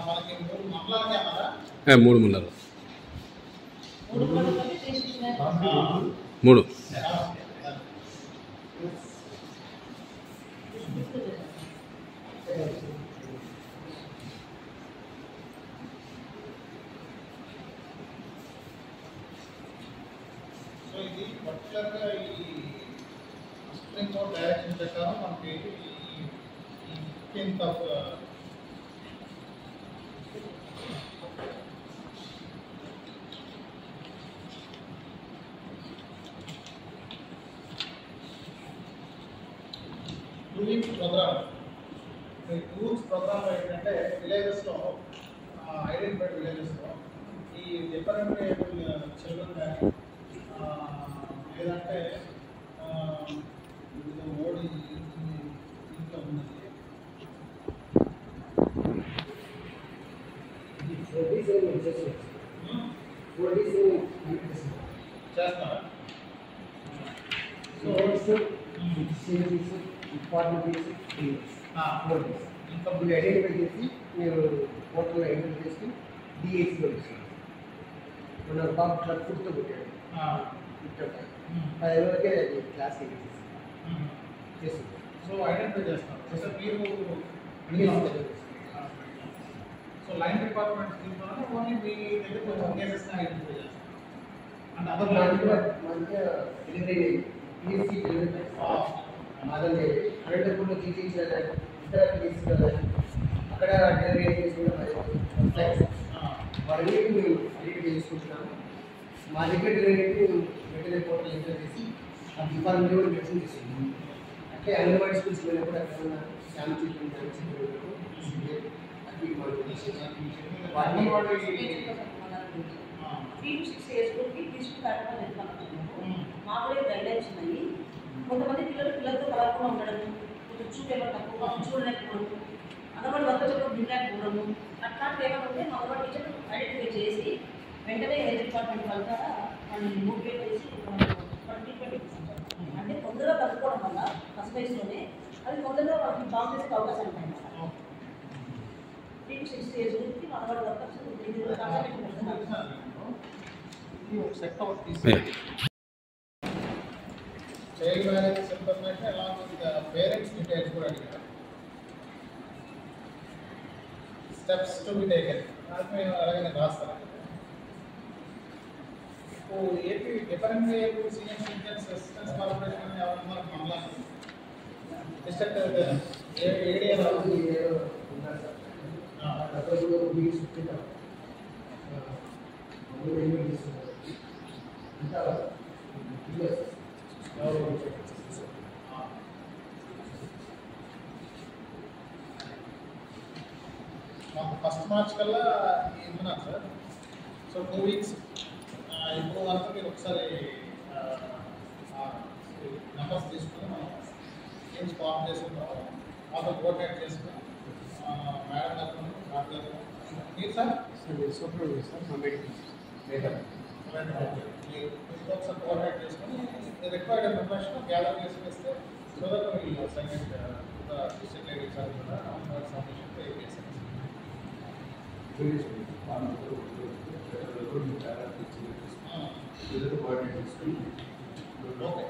మనకి 3 మండలాల కెమెరా 3 మండలాలు 3 సో ఇది పర్టికులర్గా ఈ సుప్రీం కోర్ట్ డైరెక్షన్ ప్రకారం మనకి ఈ 15th ఆఫ్ ప్రోగ్రామ్. ఈ 2 weeks ప్రోగ్రామ్ ఏంటంటే విలేజెస్లో ఐడెంటిఫైడ్ విలేజెస్లో ఈ డిఫరెంట్ చిల్డ్రన్ కానీ లేదంటే ఓడి ఇంట్లో ఉన్నది చేస్తారా? సో ఇంకా మీరు ఐడెంటిఫై చేసి మీరు పోర్టల్లో ఐడెంటిఫై చేసి డిఎస్సిలో ఇస్తున్నారు. మన బాబు క్లబ్ ఫుడ్తో కొట్టాడు 10 వరకే క్లాస్ చేస్తుంది. సో ఐడెంటిఫై చేస్తారు. సో మీరు సో లైన్ డిపార్ట్మెంట్ తీసుకున్నాను ఓన్లీ మీ దగ్గర కొంచెం కేసెస్ ఐడెంటిఫై చేస్తారు అంటే అదర్ డెలివరీ పిఎస్సి డెలివరీ మాదండి అనంతపూర్లో తీసేసిన ఇతర తీసుకెళ్ళాలి అక్కడ డెలివరీ చేసుకుంటాం. వాళ్ళని మేము ఐడెంటిఫై చేసుకుంటున్నాము. మా దగ్గర డెలివరీ వెటనరీ పోర్టల్ ఎంటర్ చేసి ఆ డిపార్ట్మెంట్ కూడా మెడిసిన్ చేస్తున్నాం. అంటే అంగన్వాడీ స్కూల్స్ వెళ్ళినప్పుడు అక్కడ ఉన్న శాంతి మామూలుగా గైడ్లైన్స్ ఉన్నాయి. కొంతమంది పిల్లలతో కలగకుండా ఉండడము, కొంచెం చూపేమో తక్కువ చూడలేకపోవడము, అంగన్వాడీ వర్కర్స్తో దిగలేకపోవడము, అట్లాంటివి ఏమైనా ఉంటే మా అమ్మవాడి టీచర్ ఐడెంటిఫై చేసి వెంటనే హెల్త్ డిపార్ట్మెంట్ వాళ్ళ ద్వారా వాళ్ళని మోటివేట్ చేసి ట్రీట్మెంట్ ఇస్తాం. అంటే తొందరగా కలుపుకోవడం వల్ల ఫస్ట్ వయసులోనే అది తొందరగా వాళ్ళకి జాబ్ చేసే అవకాశాలు ఉంటాయి. 3 to 6 years గురించి మా అమ్మవాడి workers set out child marriage information along with parents details కూడా అడిగారు. స్టెప్స్ టు బి టేకెన్ అది మేము అలాగనే రాస్తాను. ఇప్పుడు AP different AP senior citizens assistance corporation అని ఎవరు మనకు మండలాలు డిస్ట్రిక్ట్ ఏరియా ఉన్నారు సార్. మాకు ఫస్ట్ మార్చ్ కల్లా ఉన్నారు సార్. సో 2 weeks ఇప్పుడు వరకు మీరు ఒకసారి నెంబర్స్ తీసుకుని మనం టీమ్స్ ఫార్మ్ చేసుకుంటాం. మాతో కోఆర్డినేట్ చేసుకుని మేడం గారు మీరు సార్ సూపర్వైజర్ సార్ మా మెడికల్ మీరు ఒకసారి కోఆర్డినేట్ చేసుకుని రిక్వైర్డ్ ఇన్ఫర్మేషన్ గ్యాదర్ చేసుకొస్తే సో దట్ వీళ్ళు సెకండ్ డిస్ట్రిక్ట్ లెవెల్ సార్ కూడా సబ్మిషన్ పే చేశారు. ఓకే